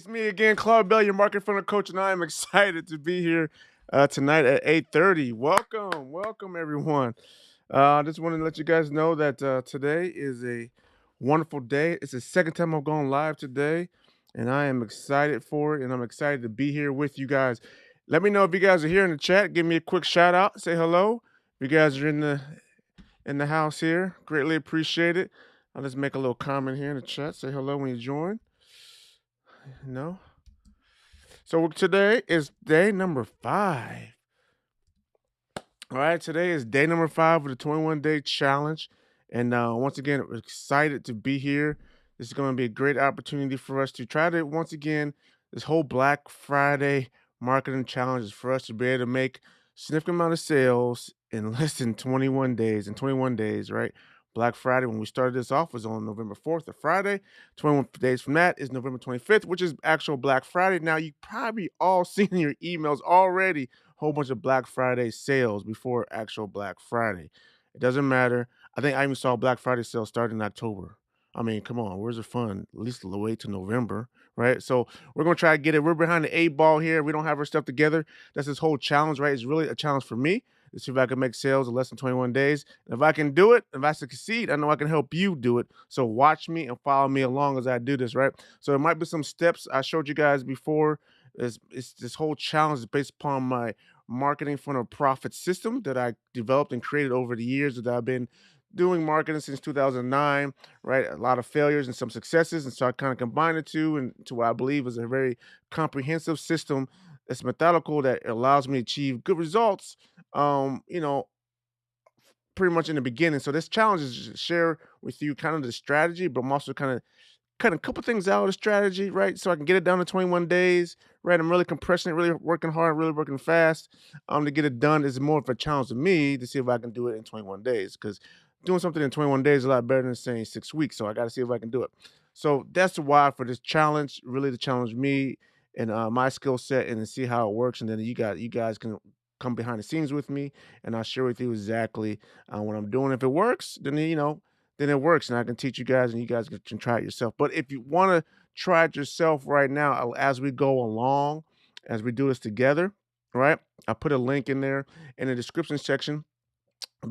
It's me again, Claude Bell, your market funnel coach, and I am excited to be here tonight at 8:30. Welcome everyone. I just wanted to let you guys know that today is a wonderful day. It's the second time I've gone live today, and I am excited for it, and I'm excited to be here with you guys. Let me know if you guys are here in the chat. Give me a quick shout out. Say hello. If you guys are in the house here, greatly appreciate it. I'll just make a little comment here in the chat. Say hello when you join. No. So today is day number 5. All right, today is day number 5 of the 21-day challenge. And once again, we're excited to be here. This is going to be a great opportunity for us to try to, once again, this whole Black Friday marketing challenge is for us to be able to make significant amount of sales in less than 21 days. In 21 days, right? Black Friday, when we started this off, was on November 4th, a Friday. 21 days from that is November 25th, which is actual Black Friday. Now, you probably all seen in your emails already whole bunch of Black Friday sales before actual Black Friday. It doesn't matter. I think I even saw Black Friday sales start in October. I mean, come on, where's the fun? At least wait to November, right? So we're gonna try to get it. We're behind the 8 ball here. We don't have our stuff together. That's this whole challenge, right? It's really a challenge for me to see if I can make sales in less than 21 days. And if I can do it, if I succeed, I know I can help you do it. So watch me and follow me along as I do this, right? So there might be some steps I showed you guys before. It's this whole challenge is based upon my marketing funnel profit system that I developed and created over the years that I've been doing marketing since 2009, right? A lot of failures and some successes. And so I kind of combined the two into what I believe is a very comprehensive system that's methodical that allows me to achieve good results, um, you know, pretty much in the beginning. So this challenge is just to share with you kind of the strategy, but I'm also kind of a couple things out of the strategy, right? So I can get it down to 21 days, right? I'm really compressing it, really working hard, really working fast. To get it done is more of a challenge to me to see if I can do it in 21 days because doing something in 21 days is a lot better than saying 6 weeks. So I got to see if I can do it. So that's the why for this challenge, really to challenge me and my skill set and to see how it works. And then you guys can come behind the scenes with me and I'll share with you exactly what I'm doing. If it works, then it works and I can teach you guys and you guys can try it yourself. But if you want to try it yourself right now, as we go along, as we do this together, right? I put a link in there in the description section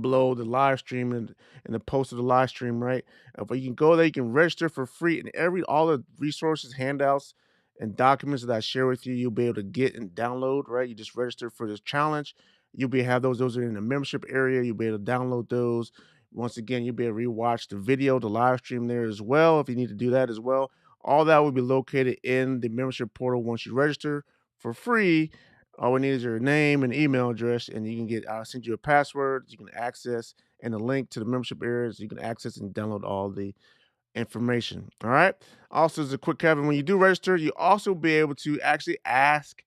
below the live stream and the post of the live stream, right? But you can go there, you can register for free, and all the resources, handouts, and documents that I share with you, you'll be able to get and download, right? You just register for this challenge. You'll be have those are in the membership area. You'll be able to download those. Once again, you'll be able to rewatch the video, the live stream there as well, if you need to do that as well. All that will be located in the membership portal once you register for free. All we need is your name and email address, and you can get. I'll send you a password you can access and a link to the membership areas. You can access and download all the information. All right. Also, as a quick caveat, when you do register, you also be able to actually ask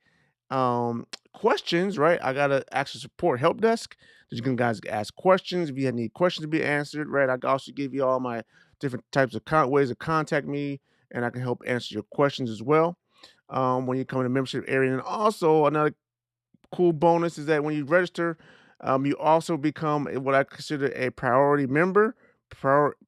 questions. Right. I got a access support help desk that you can guys ask questions if you need questions to be answered. Right. I can also give you all my different types of ways to contact me, and I can help answer your questions as well. When you come in the membership area, and also another cool bonus is that when you register, you also become what I consider a priority member,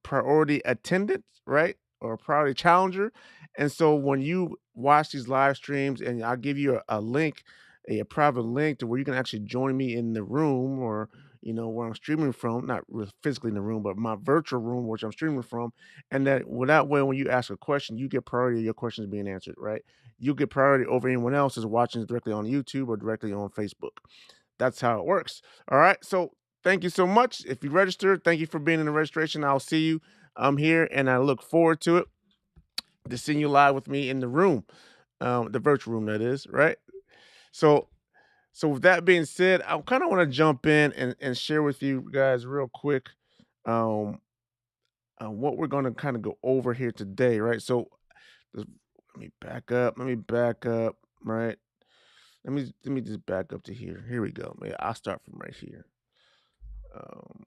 priority attendant, right? Or a priority challenger. And so when you watch these live streams, and I'll give you a link, a private link to where you can actually join me in the room or where I'm streaming from, not physically in the room, but my virtual room, which I'm streaming from. And that way, when you ask a question, you get priority of your questions being answered, right? You get priority over anyone else who's watching directly on YouTube or directly on Facebook. That's how it works. All right. So thank you so much. If you registered, thank you for being in the registration. I'll see you here, and I look forward to it. To seeing you live with me in the room, the virtual room, that is, right? So, so with that being said, I kind of want to jump in and share with you guys real quick um, what we're going to kind of go over here today, right? So, let me back up. Let me back up, right? Let me just back up to here. Here we go. Maybe I'll start from right here. Um,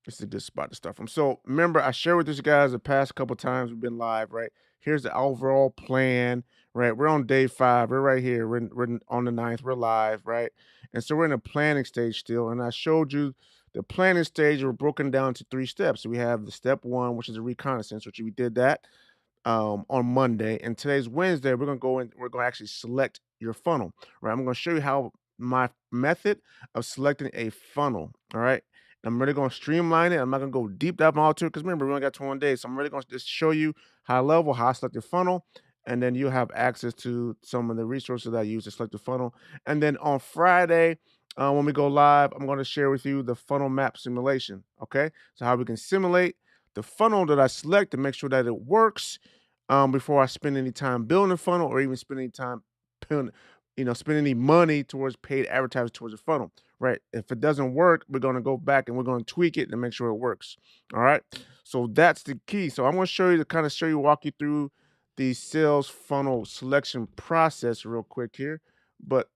it's a good spot to start from. So remember, I shared with you guys the past couple times we've been live, right? Here's the overall plan, right? We're on day 5. We're right here. We're on the 9th. We're live, right? And so we're in a planning stage still. And I showed you the planning stage. We're broken down to 3 steps. So we have the step 1, which is a reconnaissance, which we did that. on Monday, and today's Wednesday. We're gonna go in. We're gonna actually select your funnel. Right. I'm gonna show you how my method of selecting a funnel. All right. I'm really gonna streamline it. I'm not gonna go deep dive into it because remember we only got 21 days. So I'm really gonna just show you high level how I select the funnel, and then you have access to some of the resources that I use to select the funnel. And then on Friday, when we go live, I'm going to share with you the funnel map simulation. Okay, so how we can simulate the funnel that I select to make sure that it works before I spend any time building a funnel or even spend any time, putting- spend any money towards paid advertising towards a funnel. Right? If it doesn't work, we're going to go back and we're going to tweak it and make sure it works. All right. So that's the key. So I'm going to show you to kind of walk you through the sales funnel selection process real quick here. But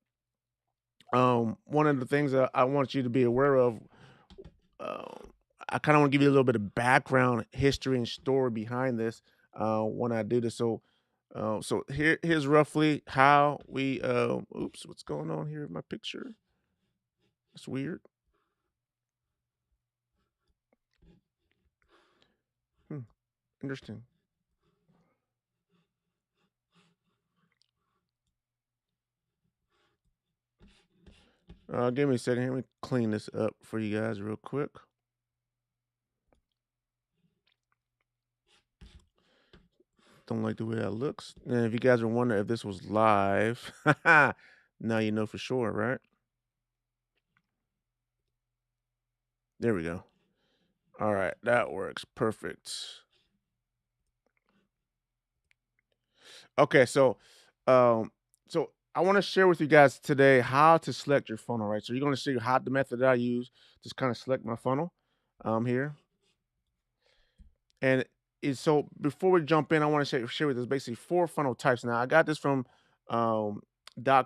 one of the things that I want you to be aware of, um, I kind of want to give you a little bit of background, history, and story behind this when I do this. So here's roughly how we. Oops, what's going on here in my picture? It's weird. Hmm, interesting. Give me a second. Let me clean this up for you guys real quick. Don't like the way that looks. And if you guys are wondering if this was live, now you know for sure, right? There we go. All right, that works perfect. Okay, um, so I want to share with you guys today how to select your funnel, right? So you're going to see how the method that I use to kind of select my funnel, here. And so before we jump in, I want to share with us basically four funnel types. Now I got this from um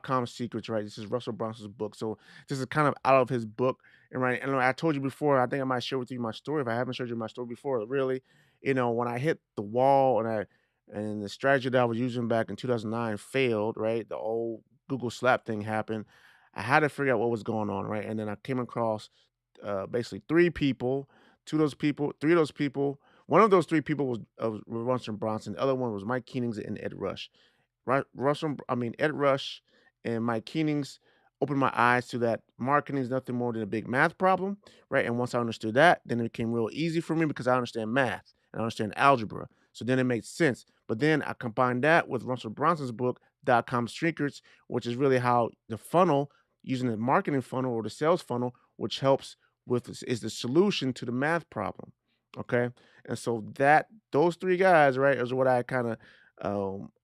.com secrets, right? This is Russell Brunson's book. So this is kind of out of his book. And right, and I told you before, I think I might share with you my story. If I haven't showed you my story before, really, when I hit the wall and the strategy that I was using back in 2009 failed, right? The old Google slap thing happened. I had to figure out what was going on, right? And then I came across basically three people, two of those people, three of those people. One of those three people was Russell Bronson. The other one was Mike Keenings and Ed Rush. Ed Rush and Mike Keenings opened my eyes to that marketing is nothing more than a big math problem, right? And once I understood that, then it became real easy for me because I understand math and I understand algebra. So then it made sense. But then I combined that with Russell Bronson's book, .com Secrets, which is really how the funnel, using the marketing funnel or the sales funnel, which helps with this, is the solution to the math problem. Okay. And so that those three guys, right, is what I kind of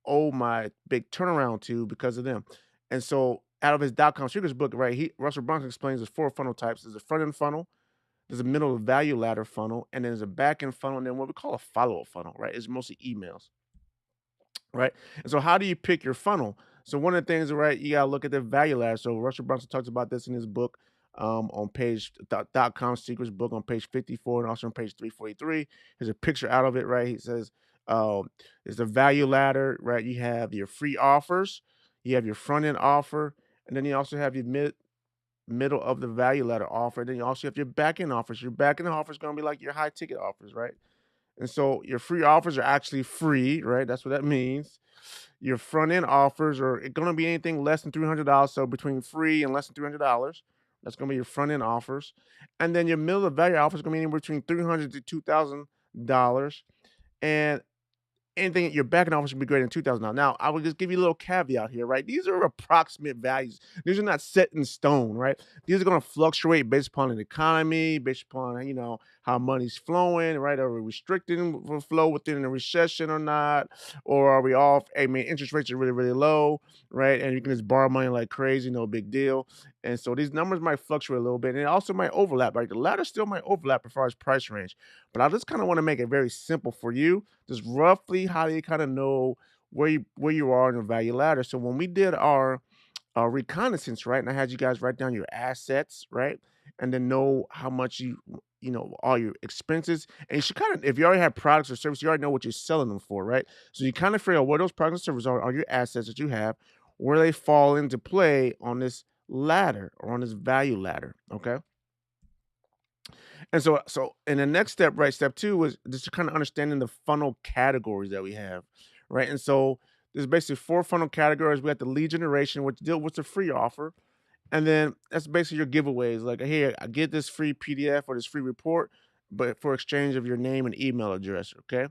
owe my big turnaround to because of them. And so out of his .com secrets book, right, Russell Brunson explains there's four funnel types. There's a front end funnel, there's a middle value ladder funnel, and then there's a back end funnel, and then what we call a follow-up funnel, right? It's mostly emails, right? And so how do you pick your funnel? So one of the things, right, you gotta look at the value ladder. So Russell Brunson talks about this in his book on page .com secrets book on page 54 and also on page 343. There's a picture out of it, right? He says it's a value ladder, right? You have your free offers, you have your front end offer, and then you also have your middle of the value ladder offer. Then you also have your back end offers. Your back end offer is going to be like your high ticket offers, right? And so your free offers are actually free, right? That's what that means. Your front end offers are going to be anything less than $300. So between free and less than $300, that's going to be your front end offers. And then your middle of value offers is going to be anywhere between $300 to $2,000. And anything your back end offer should be greater than 2,000. Now, I would just give you a little caveat here, right? These are approximate values. These are not set in stone, right? These are going to fluctuate based upon an economy, based upon how money's flowing, right? Are we restricting the flow within a recession or not? Or are we off? I mean, interest rates are really, really low, right? And you can just borrow money like crazy, no big deal. And so these numbers might fluctuate a little bit, and it also might overlap, right? The ladder still might overlap as far as price range, but I just kind of want to make it very simple for you, just roughly how you kind of know where you are in the value ladder. So when we did our reconnaissance, right, and I had you guys write down your assets, right, and then know how much all your expenses, and you should kind of, if you already have products or services, you already know what you're selling them for, right? So you kind of figure out what those products and services are your assets that you have, where they fall into play on this ladder or on this value ladder. Okay. And the next step, right, step 2 was just kind of understanding the funnel categories that we have, right? And so there's basically 4 funnel categories. We got the lead generation, which deal with the free offer. And then that's basically your giveaways. Like, hey, I get this free PDF or this free report, but for exchange of your name and email address. Okay.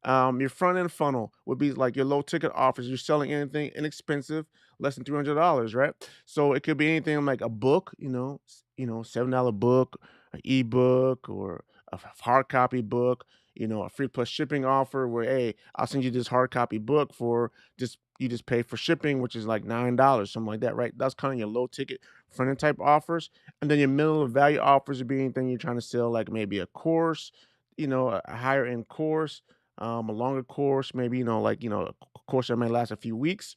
Your front end funnel would be like your low ticket offers. You're selling anything inexpensive, less than $300, right? So it could be anything like a book, $7 book, an ebook, or a hard copy book. A free plus shipping offer where, hey, I'll send you this hard copy book for just you just pay for shipping, which is like $9, something like that, right? That's kind of your low ticket front end type offers. And then your middle of value offers would be anything you're trying to sell, like maybe a course, a higher end course, a longer course, maybe, a course that may last a few weeks,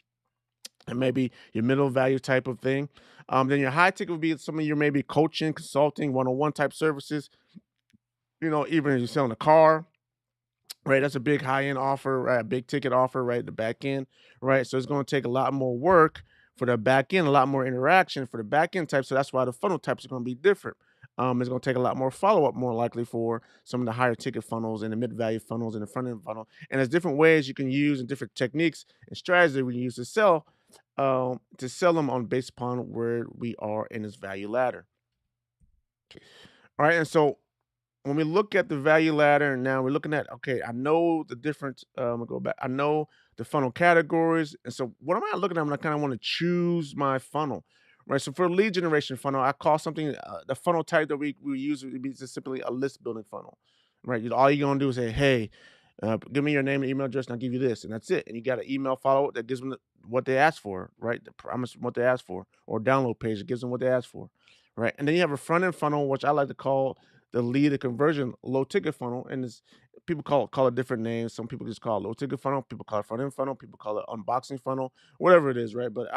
and maybe your middle value type of thing. Then your high ticket would be some of your maybe coaching, consulting, one-on-one type services, even if you're selling a car, right? That's a big high-end offer, right? A big ticket offer, right? The back end, right? So it's going to take a lot more work for the back end, a lot more interaction for the back end type. So that's why the funnel types are going to be different. It's going to take a lot more follow-up, more likely for some of the higher ticket funnels and the mid-value funnels and the front end funnel. And there's different ways you can use and different techniques and strategies that we can use to sell them on based upon where we are in this value ladder. All right. And so when we look at the value ladder, and now we're looking at, okay, I know the different I'll go back, I know the funnel categories. And so what am I looking at when I kind of want to choose my funnel, right? So for lead generation funnel, I call something the funnel type that we use would be just simply a list building funnel, right? All you're gonna do is say, hey, give me your name and email address and I'll give you this, and that's it. And you got an email follow up that gives them what they asked for, right? The promise what they asked for, or download page that gives them what they asked for, right? And then you have a front end funnel, which I like to call the lead to conversion low ticket funnel. And it's people call it different names. Some people just call it low ticket funnel, people call it front end funnel, people call it unboxing funnel, whatever it is, right? But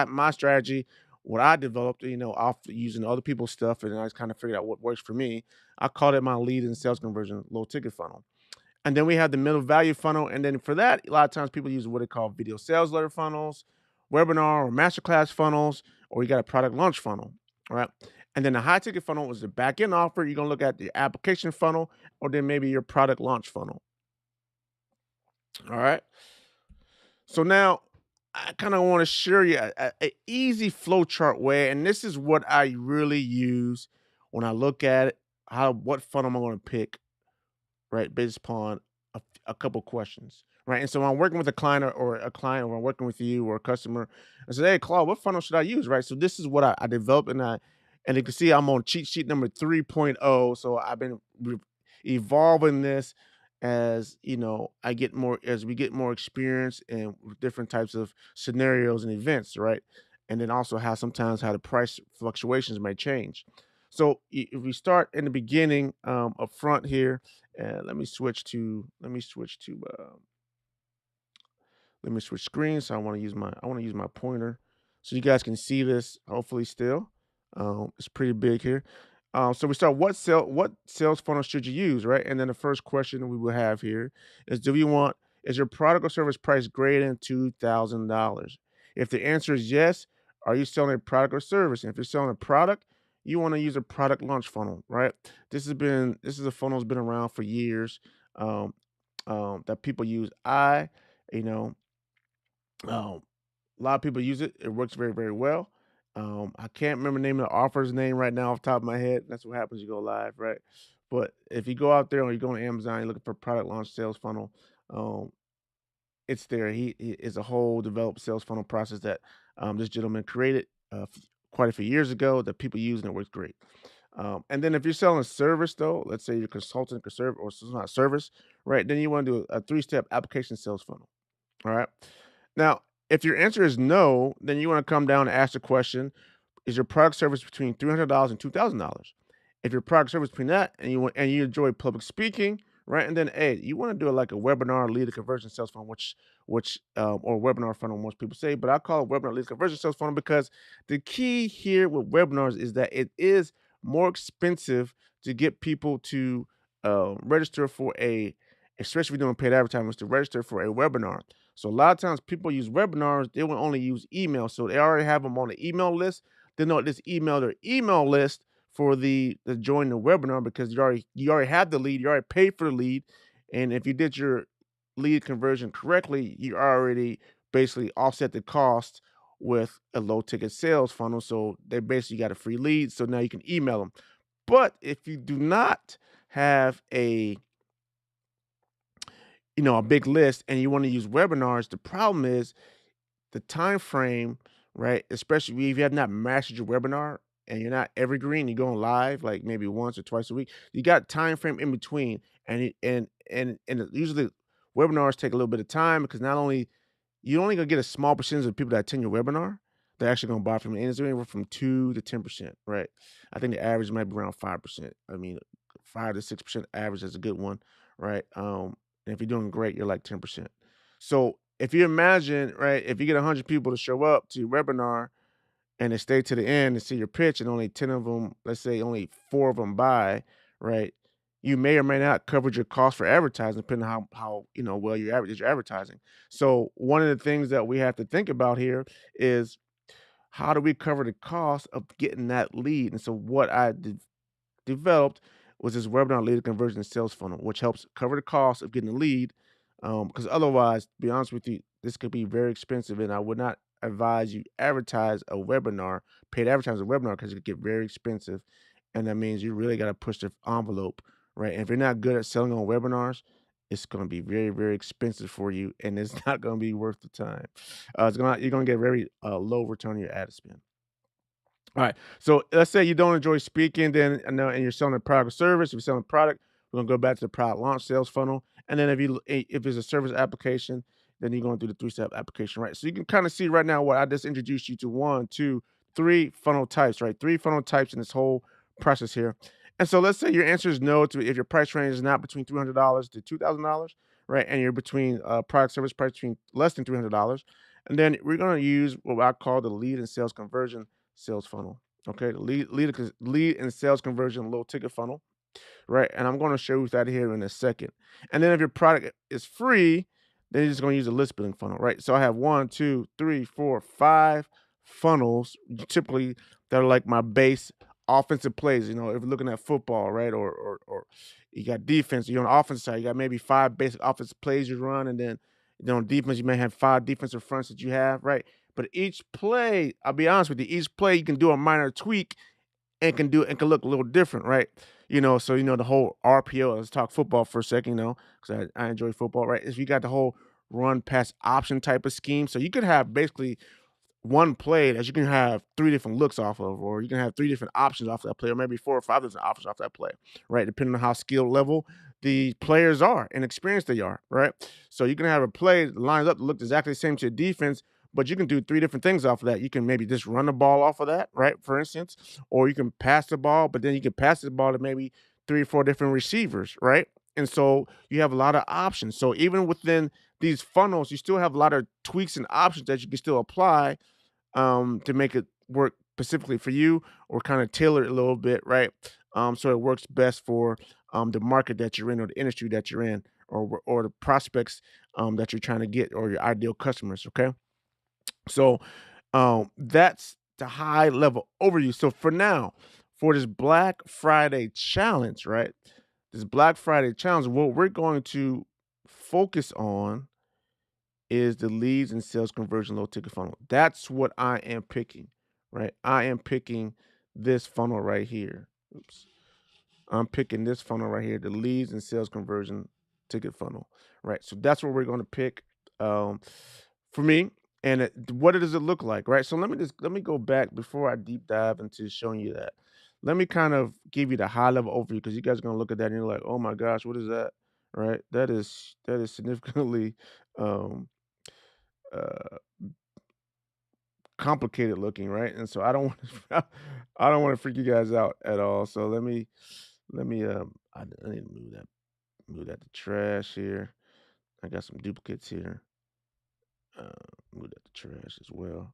my strategy, what I developed, off using other people's stuff, and I just kind of figured out what works for me. I called it my lead and sales conversion low ticket funnel. And then we have the middle value funnel. And then for that, a lot of times people use what they call video sales letter funnels, webinar or masterclass funnels, or you got a product launch funnel, right? And then the high ticket funnel was the back end offer. You're going to look at the application funnel, or then maybe your product launch funnel. All right. So now I kind of want to share you a easy flow chart way. And this is what I really use when I look at it, what funnel am I going to pick, right? Based upon a couple questions, right? And so when I'm working with a client or a client, or I'm working with you or a customer, I say, hey, Claude, what funnel should I use, right? So this is what I developed, and you can see I'm on cheat sheet number 3.0. So I've been evolving this as as we get more experience and with different types of scenarios and events, right? And then also how the price fluctuations may change. So if we start in the beginning, up front here, and let me switch screens. So I want to use my pointer so you guys can see this. Hopefully, still, it's pretty big here. So we start. What sales funnel should you use, right? And then the first question we will have here is: is your product or service price greater than $2,000? If the answer is yes, are you selling a product or service? And if you're selling a product, you want to use a product launch funnel, right? This is a funnel that's been around for years, um, that people use. You know, um, a lot of people use it. It works very, very well. I can't remember the name of the offer's name right now off the top of my head. That's what happens. You go live, right? But if you go out there or you go on Amazon, you're looking for product launch sales funnel. Um, it's there. He is a whole developed sales funnel process that this gentleman created quite a few years ago that people use and it works great. And then if you're selling a service, though, let's say you're consulting or it's not service, right? Then you want to do a three-step application sales funnel. All right. Now, if your answer is no, then you want to come down and ask the question: is your product service between $300 and $2,000? If your product service between that, and you enjoy public speaking, right? And then A, you want to do it like a webinar lead to conversion sales funnel, which or webinar funnel most people say, but I call it webinar lead to conversion sales funnel because the key here with webinars is that it is more expensive to get people to register for especially if you're doing paid advertisements, to register for a webinar. So a lot of times people use webinars, they will only use email. So they already have them on the email list. They know this email their email list for the join the webinar because you already have the lead, you already paid for the lead, and if you did your lead conversion correctly, you already basically offset the cost with a low ticket sales funnel. So they basically got a free lead. So now you can email them. But if you do not have a big list and you want to use webinars, the problem is the time frame, right? Especially if you have not mastered your webinar and you're not evergreen, you're going live like maybe once or twice a week. You got time frame in between, and usually webinars take a little bit of time because not only you only gonna get a small percentage of people that attend your webinar. They're actually gonna buy from you, and it's anywhere from 2 to 10%, right? I think the average might be around 5%. I mean, 5 to 6% average is a good one, right? And if you're doing great, you're like 10%. So if you imagine, right, if you get 100 people to show up to your webinar and they stay to the end and see your pitch and only 10 of them, let's say only 4 of them buy, right? You may or may not cover your cost for advertising depending on how well you did your advertising. So one of the things that we have to think about here is how do we cover the cost of getting that lead? And so what I developed was this webinar lead conversion sales funnel, which helps cover the cost of getting a lead. Because otherwise, to be honest with you, this could be very expensive, and I would not advise you advertise a webinar, paid advertise a webinar, because it could get very expensive, and that means you really got to push the envelope, right? And if you're not good at selling on webinars, it's going to be very, very expensive for you, and it's not going to be worth the time. You're going to get very low return on your ad spend. All right. So let's say you don't enjoy speaking, then and you're selling a product or service. If you're selling a product, we're gonna go back to the product launch sales funnel. And then if it's a service application, then you're going through the three-step application, right? So you can kind of see right now what I just introduced you to: one, two, three funnel types, right? Three funnel types in this whole process here. And so let's say your answer is no to if your price range is not between $300 to $2,000, right? And you're between product service price between less than $300. And then we're going to use what I call the lead and sales conversion sales funnel. Okay, the lead and sales conversion low ticket funnel, right? And I'm going to show you that here in a second. And then if your product is free, then you're just going to use a list building funnel, right? So I have one, two, three, four, five funnels typically that are like my base offensive plays. If you're looking at football, right, or you got defense, you're on the offensive side, you got maybe five basic offensive plays you run, and then on defense you may have five defensive fronts that you have, right? But each play, I'll be honest with you, each play you can do a minor tweak and can look a little different, right? So the whole RPO. Let's talk football for a second, because I enjoy football, right? Is you got the whole run pass option type of scheme. So you could have basically one play that you can have three different looks off of, or you can have three different options off that play, or maybe four or five different options off that play, right? Depending on how skill level the players are and experienced they are, right? So you can have a play that lines up to look exactly the same to your defense, but you can do three different things off of that. You can maybe just run the ball off of that, right? For instance, or you can pass the ball, but then you can pass the ball to maybe three or four different receivers, right? And so you have a lot of options. So even within these funnels, you still have a lot of tweaks and options that you can still apply to make it work specifically for you or kind of tailor it a little bit, right? So it works best for the market that you're in or the industry that you're in or the prospects that you're trying to get or your ideal customers. Okay. So that's the high level overview. So for now, for this Black Friday challenge, right? This Black Friday challenge, what we're going to focus on is the leads and sales conversion low ticket funnel. That's what I am picking, right? I am picking this funnel right here. Oops. I'm picking this funnel right here, the leads and sales conversion ticket funnel, right? So that's what we're going to pick for me. And what does it look like, right? So let me go back before I deep dive into showing you that. Let me kind of give you the high level overview because you guys are going to look at that and you're like, oh my gosh, what is that? Right? That is significantly um, uh, complicated looking, right? And so I don't want I don't want to freak you guys out at all. So let me I need to move that to trash here. I got some duplicates here. Uh, Move that to trash as well.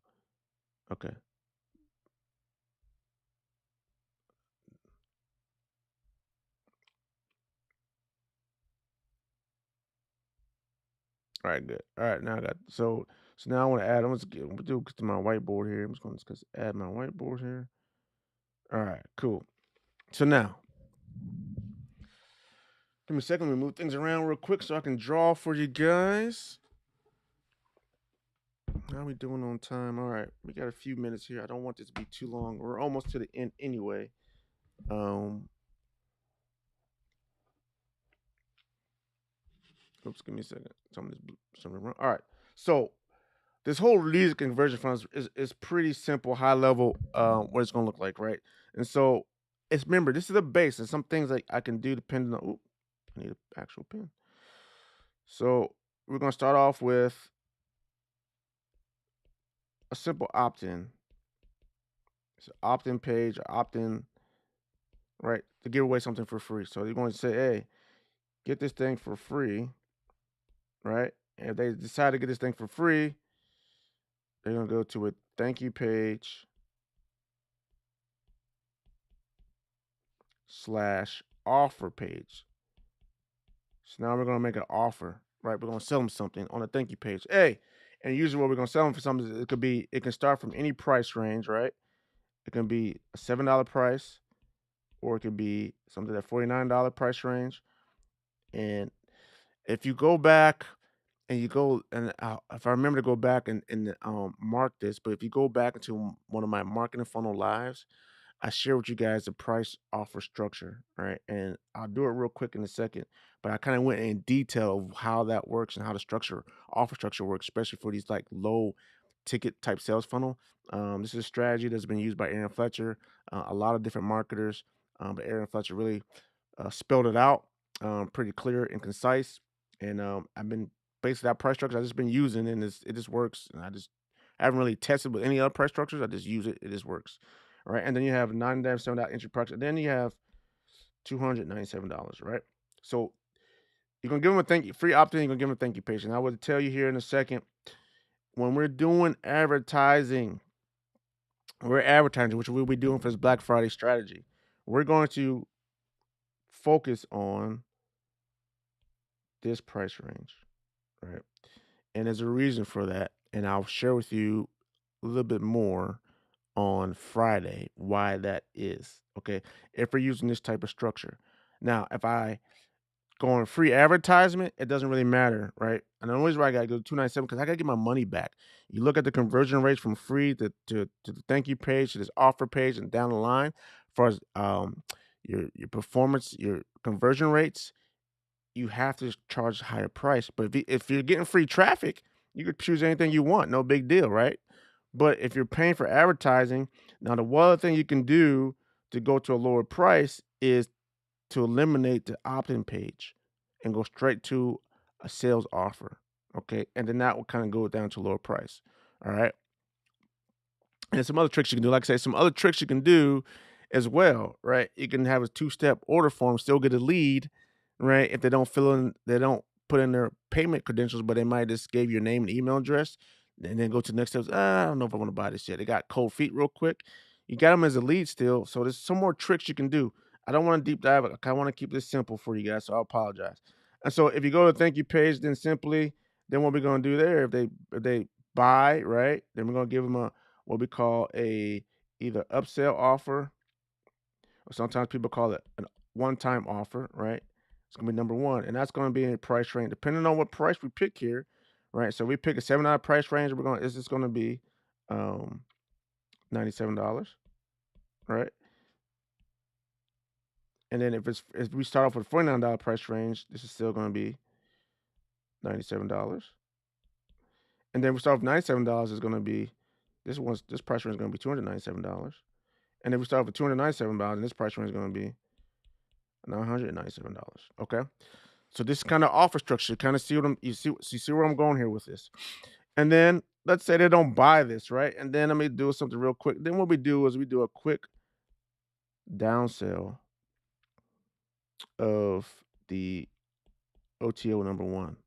Okay. All right, good. All right, now I got so now I want to add. I'm gonna do to my whiteboard here. I'm just gonna add my whiteboard here. All right, cool. So now, give me a second. Let me move things around real quick so I can draw for you guys. How are we doing on time? All right, we got a few minutes here. I don't want this to be too long. We're almost to the end anyway. Um, Oops, give me a second. Something wrong. All right, so this whole lead conversion funnel is pretty simple, high level. What it's gonna look like, right? And so it's remember this is the base, and some things like I can do depending on. Oop, I need an actual pen. So we're gonna start off with a simple opt-in. It's an opt-in page, opt-in, right, to give away something for free. So you're going to say, hey, get this thing for free, right? And if they decide to get this thing for free, they're gonna go to a thank you page slash offer page. So now we're gonna make an offer, right? We're gonna sell them something on a thank you page. Hey, and usually what we're gonna sell them for something, it can start from any price range, right? It can be a $7 price, or it could be something at $49 price range. And if you go back and you go and if I remember to go back and mark this, but if you go back into one of my marketing funnel lives, I share with you guys the price offer structure, right? And I'll do it real quick in a second, but I kind of went in detail of how that works and how the offer structure works, especially for these like low ticket type sales funnel. This is a strategy that's been used by Aaron Fletcher, a lot of different marketers, but Aaron Fletcher really spelled it out pretty clear and concise. And I've been basically that price structure I've just been using, and it just works. And I haven't really tested with any other price structures. I just use it. It just works. All right. And then you have $97 entry price. And then you have $297, right? So you're gonna give them a thank you free opt-in, you're gonna give them a thank you page. And I will tell you here in a second, when we're doing advertising, which we'll be doing for this Black Friday strategy. We're going to focus on this price range, right? And there's a reason for that. And I'll share with you a little bit more on Friday why that is. Okay. If we're using this type of structure. Now, if I go on free advertisement, it doesn't really matter, right? And the only reason why I gotta go to 297 because I gotta get my money back. You look at the conversion rates from free to the thank you page to this offer page and down the line, as far as your performance, your conversion rates, you have to charge a higher price. But if you're getting free traffic, you could choose anything you want, no big deal, right? But if you're paying for advertising, now the one other thing you can do to go to a lower price is to eliminate the opt-in page and go straight to a sales offer. Okay. And then that will kind of go down to a lower price. All right. And some other tricks you can do. Like I say, some other tricks you can do as well, right? You can have a two-step order form, still get a lead, right? If they don't put in their payment credentials, but they might just give your name and email address, and then go to the next steps. I don't know if I want to buy this yet. They got cold feet real quick. You got them as a lead still. So there's some more tricks you can do. I don't want to deep dive. I want to keep this simple for you guys. So I apologize. And so if you go to the thank you page, then what we're gonna do there, if they buy, right, then we're gonna give them a what we call a either upsell offer, or sometimes people call it a one-time offer, right? It's gonna be number one, and that's gonna be in a price range, depending on what price we pick here, right? So we pick a $7 price range. It's just gonna be um, $97, right? And then if we start off with a $49 price range, this is still gonna be $97. And then we start with $97 is gonna be this price range is gonna be $297. And then we start with $297, and this price range is gonna be $997. Okay. So this kind of offer structure, kind of see what you see where I'm going here with this. And then let's say they don't buy this, right? And then let me do something real quick. Then what we do is we do a quick downsell of the OTO number one.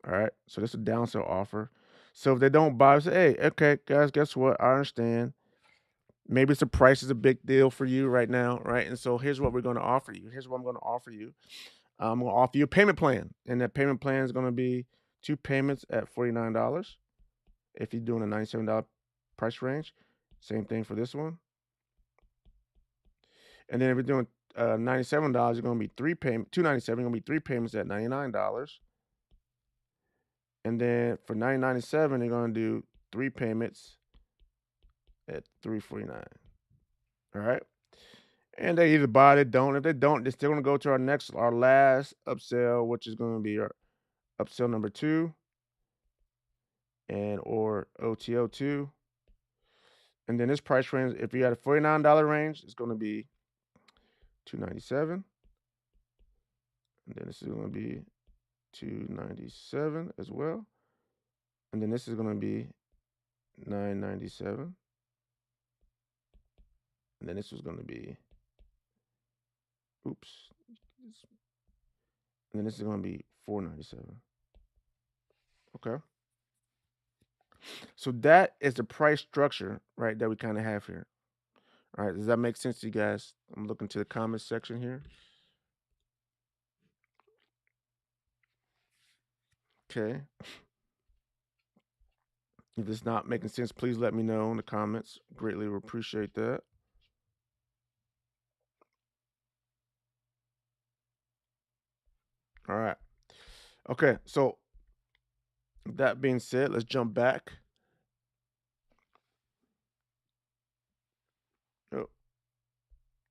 All right. So this is a downsell offer. So if they don't buy, say, hey, okay, guys, guess what? I understand. Maybe it's the price is a big deal for you right now, right? And so here's what we're going to offer you. Here's what I'm going to offer you. I'm going to offer you a payment plan, and that payment plan is going to be 2 payments at $49. If you're doing a $97 price range, same thing for this one. And then if you're doing $97, you're gonna be 297, gonna be 3 payments at $99. And then for 997, they're gonna do 3 payments at 349. All right. And they either buy it or don't. If they don't, they're still gonna go to our last upsell, which is gonna be our upsell number two and or OTO2. And then this price range, if you had a $49 range, it's gonna be 297. And then this is gonna be 297 as well. And then this is gonna be 997. And then this was gonna be oops. And then this is gonna be 497. Okay. So that is the price structure, right, that we kind of have here. All right, does that make sense to you guys? I'm looking to the comments section here. Okay. If it's not making sense, please let me know in the comments. Greatly would appreciate that. All right. Okay, so that being said, let's jump back. Oh,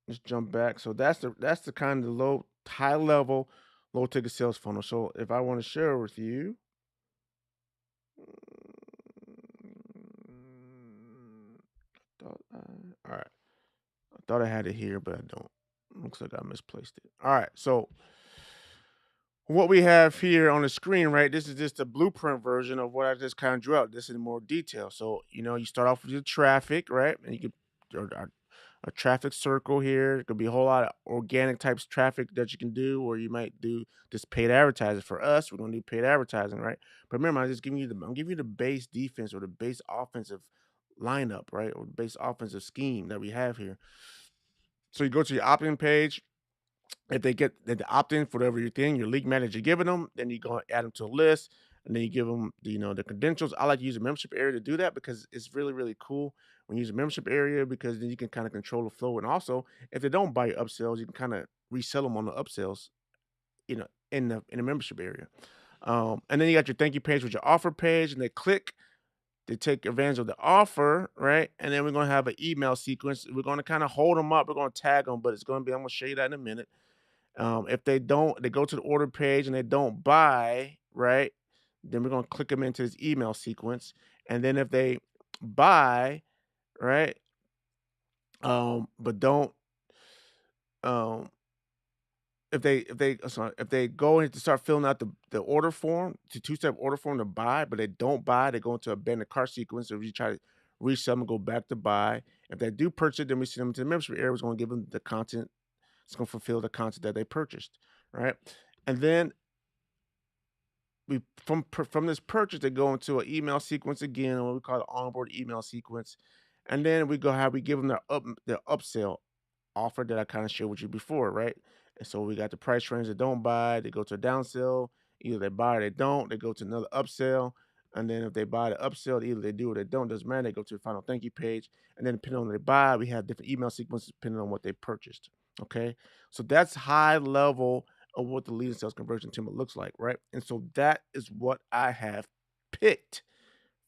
let's jump back. So that's the kind of high level, low ticket sales funnel. So if I want to share with you, all right, I thought I had it here, but I don't. Looks like I misplaced it. All right, so what we have here on the screen, right? This is just a blueprint version of what I just kind of drew out. This in more detail. So, you start off with your traffic, right? And you could a traffic circle here. It could be a whole lot of organic types of traffic that you can do, or you might do just paid advertising. For us, we're gonna do paid advertising, right? But remember, I'm giving you the base defense or the base offensive lineup, right? Or the base offensive scheme that we have here. So you go to your opt-in page. If they opt in for whatever your league manager giving them, then you go add them to a list, and then you give them the credentials. I like to use a membership area to do that because it's really really cool when you use a membership area because then you can kind of control the flow. And also, if they don't buy your upsells, you can kind of resell them on the upsells, in the membership area. And then you got your thank you page with your offer page, and they take advantage of the offer, right? And then we're gonna have an email sequence. We're gonna kind of hold them up. We're gonna tag them, but I'm gonna show you that in a minute. If they don't, they go to the order page and they don't buy, right? Then we're gonna click them into this email sequence. And then if they buy, right? But don't um if they go in to start filling out the order form, the two-step order form to buy, but they don't buy, they go into a abandoned cart sequence. If you try to resell them, go back to buy. If they do purchase it, then we send them to the membership area. It's gonna give them the content. It's gonna fulfill the content that they purchased, right? And then from this purchase, they go into an email sequence again, what we call the onboard email sequence, and then we give them their upsell offer that I kind of shared with you before, right? And so we got the price range that don't buy, they go to a downsell, either they buy or they don't, they go to another upsell, and then if they buy the upsell, either they do or they don't, doesn't matter, they go to the final thank you page, and then depending on what they buy, we have different email sequences depending on what they purchased. Okay, so that's high level of what the lead and sales conversion template looks like, right? And so that is what I have picked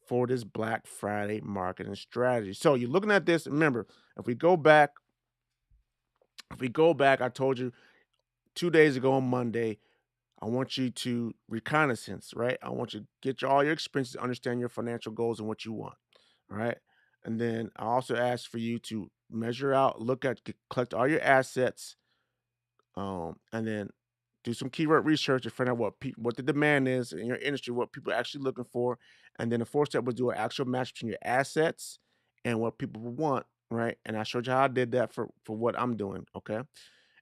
for this Black Friday marketing strategy. So you're looking at this. Remember, if we go back, I told you 2 days ago on Monday, I want you to reconnaissance, right? I want you to get all your expenses, understand your financial goals and what you want, all right? And then I also asked for you to measure out, collect all your assets, and then do some keyword research to find out what the demand is in your industry, what people are actually looking for, and then the fourth step was do an actual match between your assets and what people want, right? And I showed you how I did that for what I'm doing, okay?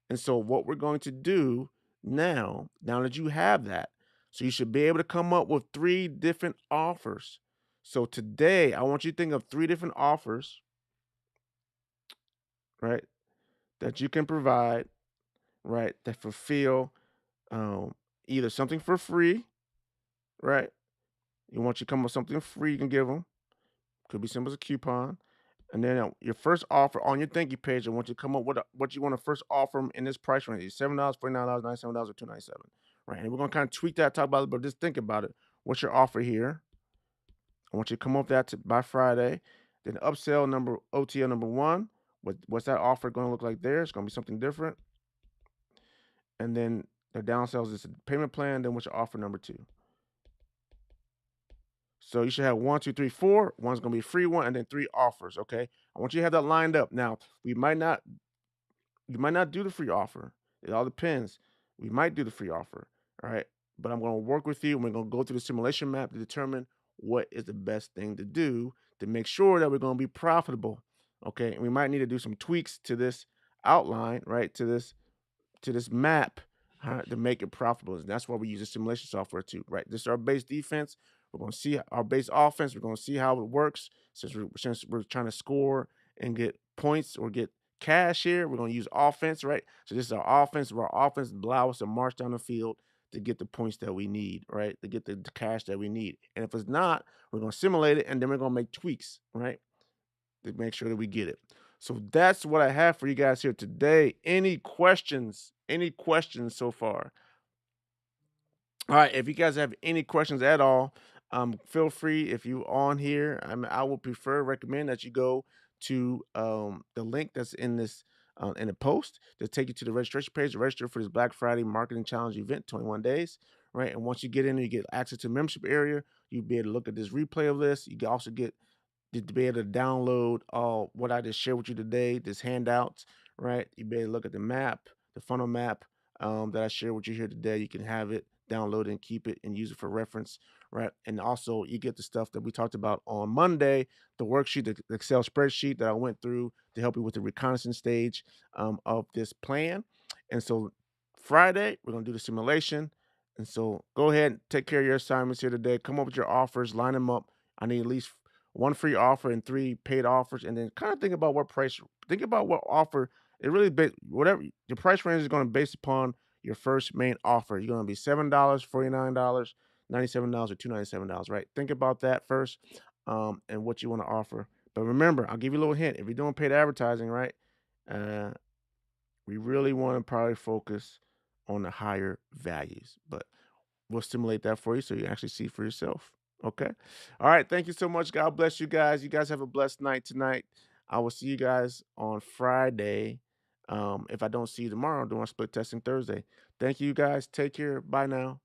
And so what we're going to do now that you have that, so you should be able to come up with 3 different offers. So today, I want you to think of 3 different offers, right, that you can provide, right, that fulfill um, either something for free, right? You want you to come up with something free you can give them. Could be simple as a coupon. And then your first offer on your thank you page, I want you to come up with what you want to first offer them in this price range: $7, $49, $97, or $297. Right. And we're gonna kind of tweak that, talk about it, but just think about it. What's your offer here? I want you to come up with that by Friday. Then upsell number OTL number one. What's that offer going to look like there? It's going to be something different. And then the downsells is a payment plan. Then what's your offer number two? So you should have one, two, three, four. One's going to be a free one, and then three offers. Okay. I want you to have that lined up. Now we might not you might not do the free offer. It all depends. We might do the free offer. All right. But I'm going to work with you and we're going to go through the simulation map to determine what is the best thing to do to make sure that we're going to be profitable. Okay. And we might need to do some tweaks to this outline, right? To this map to make it profitable. And that's why we use the simulation software too, right? This is our base defense. We're going to see our base offense. We're going to see how it works since we're trying to score and get points or get cash here. We're going to use offense, right? So this is our offense. Our offense allow us to march down the field to get the points that we need, right? To get the cash that we need. And if it's not, we're going to simulate it and then we're going to make tweaks, right? To make sure that we get it. So that's what I have for you guys here today. Any questions? Any questions so far? All right. If you guys have any questions at all, feel free. If you on here, I would recommend that you go to the link that's in the post to take you to the registration page to register for this Black Friday Marketing Challenge event, 21 days, right? And once you get in there, you get access to the membership area. You'll be able to look at this replay of this. You can also get to be able to download what I just shared with you today, this handouts, right? You be able to look at the map, the funnel map that I shared with you here today. You can have it, download it, and keep it and use it for reference, right? And also, you get the stuff that we talked about on Monday, the worksheet, the Excel spreadsheet that I went through to help you with the reconnaissance stage of this plan. And so, Friday, we're going to do the simulation. And so, go ahead and take care of your assignments here today. Come up with your offers, line them up. I need at least one free offer and three paid offers, and then kind of think about what price. Think about what offer. It really whatever your price range is going to be based upon your first main offer. You're going to be $7, $49, $97, or $297. Right? Think about that first, and what you want to offer. But remember, I'll give you a little hint. If you're doing paid advertising, right, uh, we really want to probably focus on the higher values. But we'll stimulate that for you so you actually see for yourself. Okay. All right. Thank you so much. God bless you guys. You guys have a blessed night tonight. I will see you guys on Friday. If I don't see you tomorrow, I'm doing split testing Thursday. Thank you guys. Take care. Bye now.